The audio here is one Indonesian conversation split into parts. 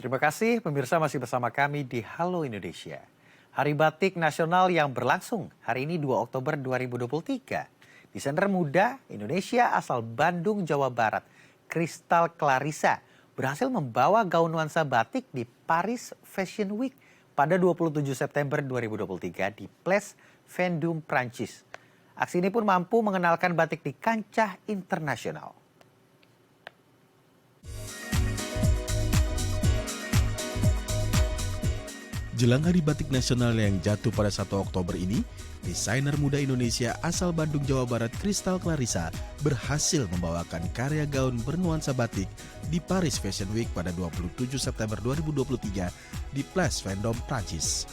Terima kasih pemirsa masih bersama kami di Halo Indonesia. Hari Batik Nasional yang berlangsung hari ini 2 Oktober 2023. Desainer muda Indonesia asal Bandung, Jawa Barat, Kristal Clarissa, berhasil membawa gaun nuansa batik di Paris Fashion Week pada 27 September 2023 di Place Vendôme, Prancis. Aksi ini pun mampu mengenalkan batik di kancah internasional. Jelang Hari Batik Nasional yang jatuh pada 1 Oktober ini, desainer muda Indonesia asal Bandung, Jawa Barat, Kristal Clarissa berhasil membawakan karya gaun bernuansa batik di Paris Fashion Week pada 27 September 2023 di Place Vendôme, Prancis.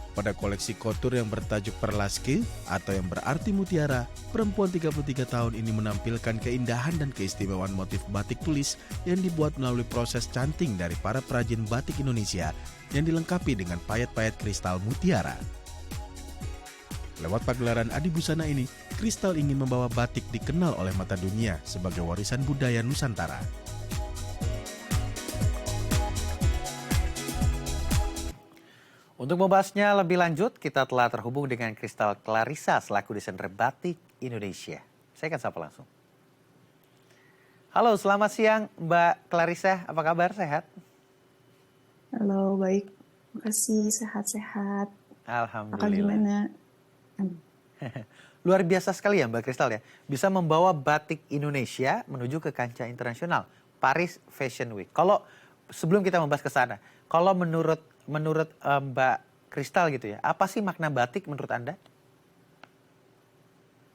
Pada koleksi couture yang bertajuk Perlaske atau yang berarti mutiara, perempuan 33 tahun ini menampilkan keindahan dan keistimewaan motif batik tulis yang dibuat melalui proses canting dari para perajin batik Indonesia yang dilengkapi dengan payet-payet kristal mutiara. Lewat pagelaran Adi Busana ini, Kristal ingin membawa batik dikenal oleh mata dunia sebagai warisan budaya Nusantara. Untuk membahasnya lebih lanjut, kita telah terhubung dengan Kristal Clarissa selaku desainer batik Indonesia. Saya akan sapa langsung. Halo, selamat siang Mbak Clarissa. Apa kabar? Sehat? Halo, baik. Makasih, sehat-sehat. Alhamdulillah. Kakak gimana? Luar biasa sekali ya Mbak Kristal ya. Bisa membawa batik Indonesia menuju ke kancah internasional. Paris Fashion Week. Kalau sebelum kita membahas ke sana, kalau menurut Mbak Kristal gitu ya, apa sih makna batik menurut Anda?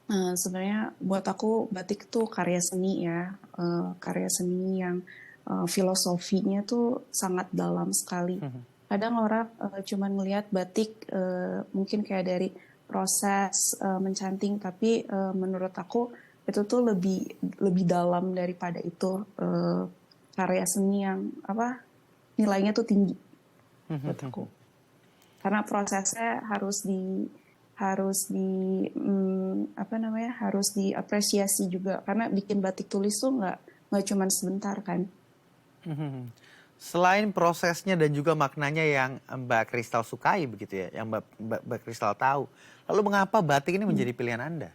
Nah, sebenarnya buat aku batik itu karya seni ya. Karya seni yang filosofinya tuh sangat dalam sekali. Kadang orang cuma ngelihat batik mungkin kayak dari proses mencanting, tapi menurut aku itu tuh lebih dalam daripada itu. Karya seni yang nilainya tuh tinggi buat aku. Karena prosesnya harus diapresiasi juga. Karena bikin batik tulis tuh nggak cuma sebentar kan. Selain prosesnya dan juga maknanya yang Mbak Kristal sukai begitu ya, yang Mbak Kristal tahu. Lalu mengapa batik ini menjadi pilihan Anda?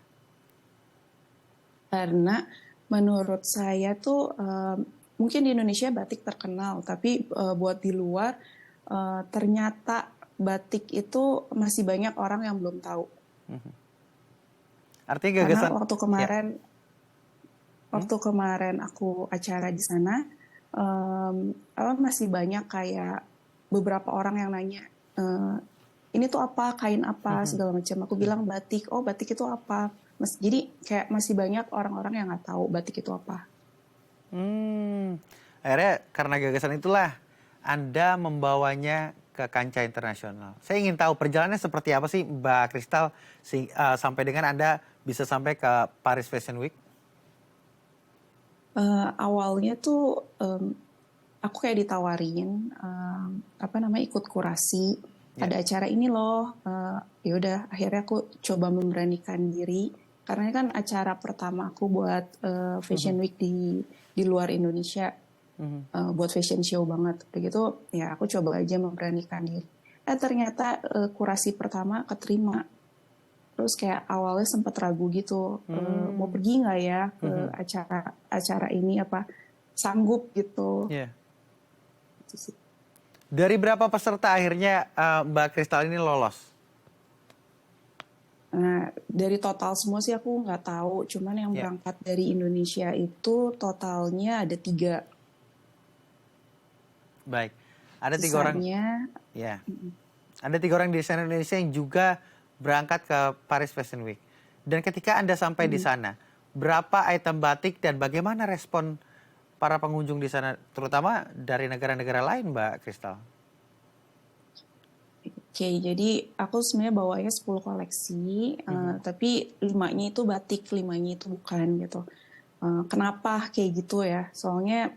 Karena menurut saya tuh mungkin di Indonesia batik terkenal, tapi buat di luar ternyata batik itu masih banyak orang yang belum tahu. Artinya gagasan. Karena waktu kemarin aku acara di sana, masih banyak kayak beberapa orang yang nanya, ini tuh apa, kain apa, segala macam. Aku bilang batik, oh batik itu apa. Jadi kayak masih banyak orang-orang yang nggak tahu batik itu apa. Akhirnya karena gagasan itulah Anda membawanya ke kancah internasional. Saya ingin tahu perjalanannya seperti apa sih Mbak Kristal sampai dengan Anda bisa sampai ke Paris Fashion Week? Awalnya tuh aku kayak ditawarin ikut kurasi ada acara ini loh. Ya udah akhirnya aku coba memberanikan diri karena ini kan acara pertama aku buat Fashion Week di luar Indonesia. Buat fashion show banget. Begitu ya aku coba aja memberanikan diri. Ternyata kurasi pertama keterima. Terus kayak awalnya sempat ragu gitu, mau pergi nggak ya ke acara ini, apa sanggup gitu. Yeah. Dari berapa peserta akhirnya Mbak Kristal ini lolos? Nah, dari total semua sih aku nggak tahu. Cuman yang berangkat dari Indonesia itu totalnya ada 3. Baik, ada 3 orang. Ya, ada 3 orang desainer Indonesia yang juga berangkat ke Paris Fashion Week. Dan ketika Anda sampai di sana, berapa item batik dan bagaimana respon para pengunjung di sana, terutama dari negara-negara lain, Mbak Kristal? Oke, jadi aku sebenarnya bawanya 10 koleksi, tapi 5-nya itu batik, 5-nya itu bukan gitu. Kenapa kayak gitu ya? Soalnya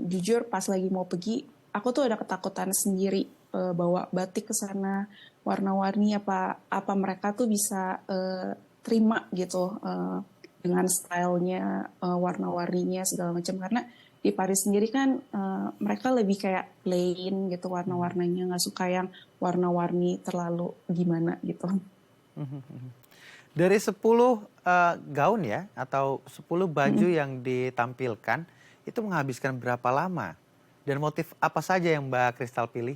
jujur pas lagi mau pergi, aku tuh ada ketakutan sendiri bawa batik ke sana, warna-warni apa mereka tuh bisa terima gitu dengan stylenya, warna-warninya segala macam. Karena di Paris sendiri kan mereka lebih kayak plain gitu warna-warnanya, nggak suka yang warna-warni terlalu gimana gitu. Dari 10 gaun ya, atau 10 baju Mm-mm. yang ditampilkan, itu menghabiskan berapa lama? Dan motif apa saja yang Mbak Kristal pilih?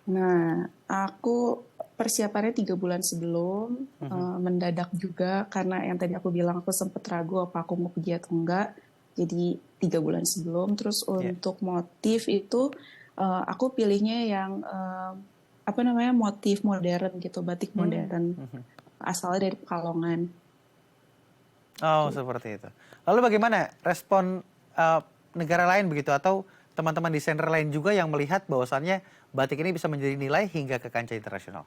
Nah, aku persiapannya 3 bulan sebelum, mendadak juga karena yang tadi aku bilang aku sempet ragu apa aku mau pergi atau enggak. Jadi 3 bulan sebelum. Terus Ya. untuk motif itu aku pilihnya yang apa namanya motif modern gitu, batik modern, asalnya dari Pekalongan. Oh, seperti itu. Lalu bagaimana respon negara lain begitu, atau teman-teman desainer lain juga yang melihat bahwasannya batik ini bisa menjadi nilai hingga ke kancah internasional?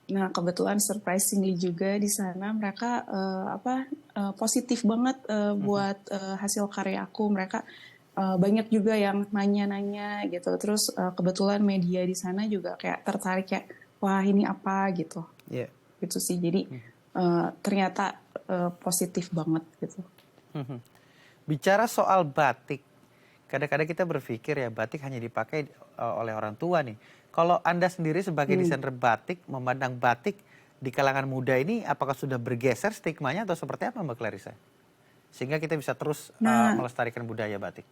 Nah, kebetulan surprisingly juga di sana mereka positif banget buat hasil karya aku. Mereka banyak juga yang nanya-nanya gitu. Terus kebetulan media di sana juga kayak tertarik kayak, wah ini apa gitu. Ya. Gitu sih. Jadi ternyata positif banget gitu. Bicara soal batik, kadang-kadang kita berpikir ya batik hanya dipakai oleh orang tua nih. Kalau Anda sendiri sebagai desainer batik, memandang batik di kalangan muda ini apakah sudah bergeser stigmanya atau seperti apa Mbak Clarissa? Sehingga kita bisa terus Nah, melestarikan budaya batik.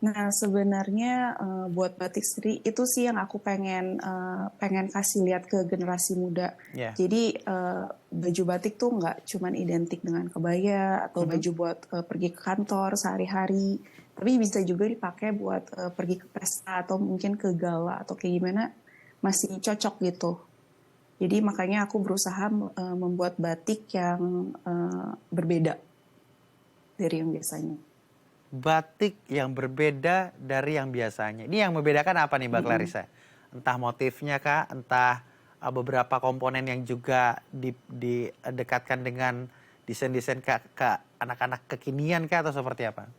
Nah, sebenarnya buat batik sendiri itu sih yang aku pengen kasih lihat ke generasi muda. Ya. Jadi baju batik tuh nggak cuman identik dengan kebaya atau baju buat pergi ke kantor sehari-hari, tapi bisa juga dipakai buat pergi ke pesta atau mungkin ke gala atau kayak gimana, masih cocok gitu. Jadi makanya aku berusaha membuat batik yang berbeda dari yang biasanya. Batik yang berbeda dari yang biasanya. Ini yang membedakan apa nih Mbak Mm-mm. Clarissa? Entah motifnya kah, entah beberapa komponen yang juga didekatkan dengan desain-desain ke anak-anak kekinian kah, atau seperti apa?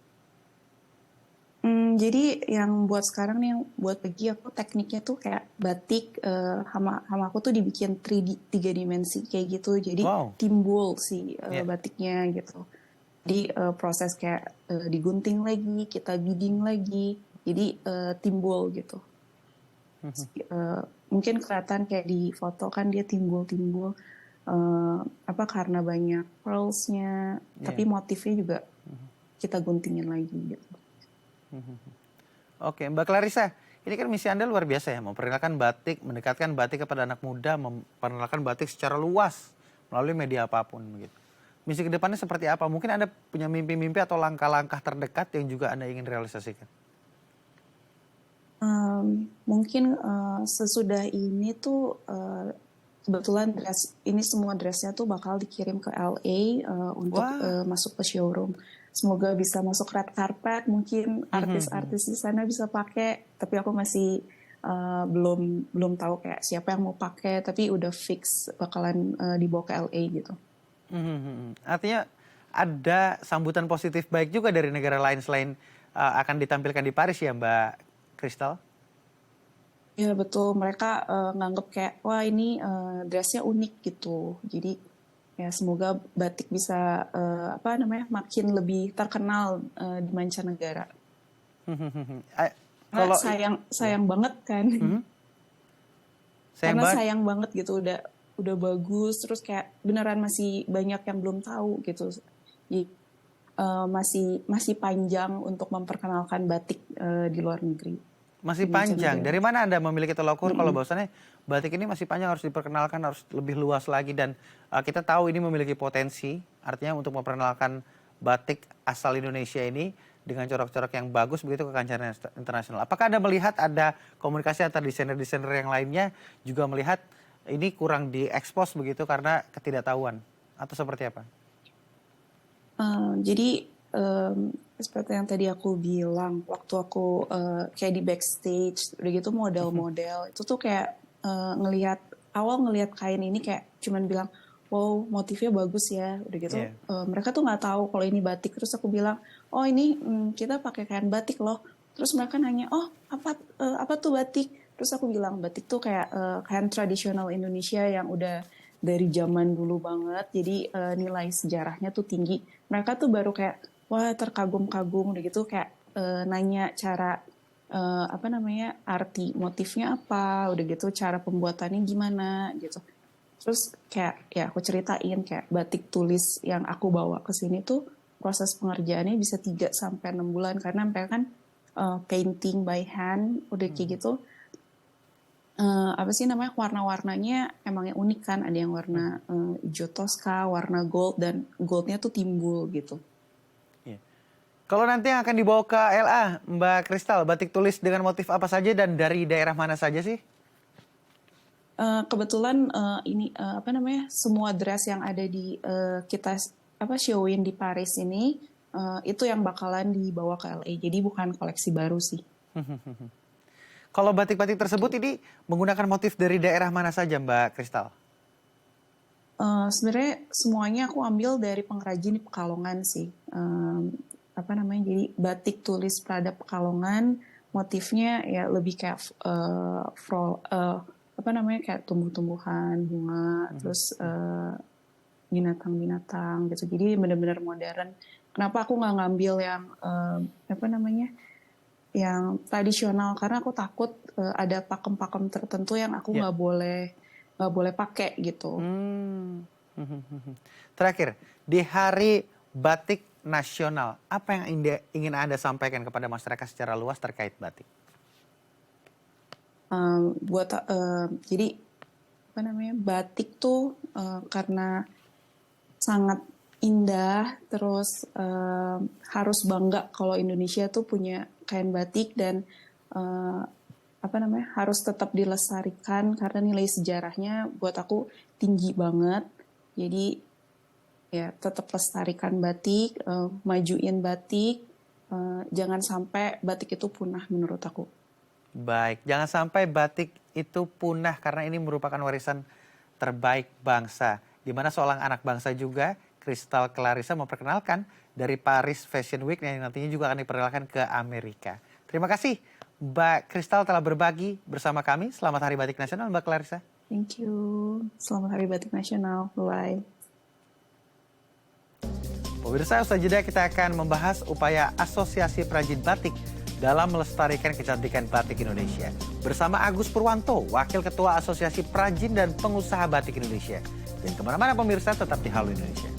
Jadi yang buat sekarang nih, yang buat pergi aku tekniknya tuh kayak batik hama aku tuh dibikin 3D, 3 dimensi kayak gitu. Jadi Wow. timbul si Ya. batiknya gitu. Jadi proses kayak digunting lagi, kita bidding lagi. Jadi timbul gitu. Mungkin kelihatan kayak di foto kan dia timbul-timbul karena banyak pearls-nya, tapi Ya. motifnya juga kita guntingin lagi gitu. Oke, Mbak Clarissa, ini kan misi Anda luar biasa ya, memperkenalkan batik, mendekatkan batik kepada anak muda, memperkenalkan batik secara luas melalui media apapun begitu. Misi kedepannya seperti apa? Mungkin Anda punya mimpi-mimpi atau langkah-langkah terdekat yang juga Anda ingin realisasikan? Mungkin sesudah ini tuh kebetulan semua dressnya tuh bakal dikirim ke LA untuk Wah. masuk ke showroom. Semoga bisa masuk red carpet, mungkin artis-artis di sana bisa pakai. Tapi aku masih belum tahu kayak siapa yang mau pakai. Tapi udah fix bakalan dibawa ke LA gitu. Artinya ada sambutan positif baik juga dari negara lain selain akan ditampilkan di Paris ya Mbak Kristal? Ya betul, mereka nganggep kayak wah ini dressnya unik gitu. Jadi ya semoga batik bisa makin lebih terkenal di mancanegara. Karena Kalau sayang banget kan. sayang Karena banget. sayang banget gitu udah bagus terus kayak beneran masih banyak yang belum tahu gitu. Jadi masih panjang untuk memperkenalkan batik di luar negeri. Masih Di panjang. mancanegara. Dari mana Anda memiliki tolak ukur kalau bahwasannya batik ini masih panjang, harus diperkenalkan, harus lebih luas lagi, dan kita tahu ini memiliki potensi, artinya untuk memperkenalkan batik asal Indonesia ini dengan corak-corak yang bagus begitu ke kancah internasional. Apakah Anda melihat ada komunikasi antar desainer-desainer yang lainnya juga melihat ini kurang diekspos begitu karena ketidaktahuan atau seperti apa? Jadi seperti yang tadi aku bilang, waktu aku kayak di backstage, udah gitu model-model itu tuh kayak ngelihat kain ini kayak cuman bilang, wow motifnya bagus ya, udah gitu. Iya. Mereka tuh nggak tahu kalau ini batik. Terus aku bilang, oh ini kita pakai kain batik loh. Terus mereka nanya, oh apa tuh batik? Terus aku bilang batik tuh kayak kain tradisional Indonesia yang udah dari zaman dulu banget, jadi nilai sejarahnya tuh tinggi. Mereka tuh baru kayak, wah terkagum-kagum, udah gitu kayak nanya cara, apa namanya, arti motifnya apa, udah gitu cara pembuatannya gimana gitu. Terus kayak ya aku ceritain kayak batik tulis yang aku bawa ke sini tuh proses pengerjaannya bisa 3 sampai 6 bulan karena mereka kan painting by hand, udah kayak gitu. Apa sih namanya, warna-warnanya emang yang unik kan, ada yang warna hijau toska, warna gold, dan goldnya tuh timbul gitu. Iya. Kalau nanti yang akan dibawa ke LA, Mbak Kristal, batik tulis dengan motif apa saja dan dari daerah mana saja sih? Kebetulan ini apa namanya, semua dress yang ada di kita apa showin di Paris ini itu yang bakalan dibawa ke LA, jadi bukan koleksi baru sih. Kalau batik-batik tersebut ini menggunakan motif dari daerah mana saja, Mbak Kristal? Sebenarnya semuanya aku ambil dari pengrajin di Pekalongan sih. Apa namanya, jadi batik tulis Prada Pekalongan, motifnya ya lebih kayak apa namanya, kayak tumbuh-tumbuhan, bunga, terus binatang-binatang gitu. Jadi benar-benar modern. Kenapa aku nggak ngambil yang apa namanya, yang tradisional, karena aku takut ada pakem-pakem tertentu yang aku nggak boleh pakai gitu. Terakhir, di Hari Batik Nasional, apa yang ingin Anda sampaikan kepada masyarakat secara luas terkait batik? Jadi apa namanya, batik tuh karena sangat indah, terus harus bangga kalau Indonesia tuh punya kain batik, dan apa namanya, harus tetap dilestarikan karena nilai sejarahnya buat aku tinggi banget. Jadi ya tetap lestarikan batik, majuin batik, jangan sampai batik itu punah menurut aku. Baik, jangan sampai batik itu punah karena ini merupakan warisan terbaik bangsa. Di mana seorang anak bangsa juga, Kristal Clarissa, memperkenalkan dari Paris Fashion Week yang nantinya juga akan diperkenalkan ke Amerika. Terima kasih Mbak Kristal telah berbagi bersama kami. Selamat Hari Batik Nasional, Mbak Clarissa. Thank you. Selamat Hari Batik Nasional. Bye. Pemirsa, usai jeda kita akan membahas upaya Asosiasi Perajin Batik dalam melestarikan kecantikan batik Indonesia. Bersama Agus Purwanto, Wakil Ketua Asosiasi Perajin dan Pengusaha Batik Indonesia. Dan kemana-mana pemirsa, tetap di Halo Indonesia.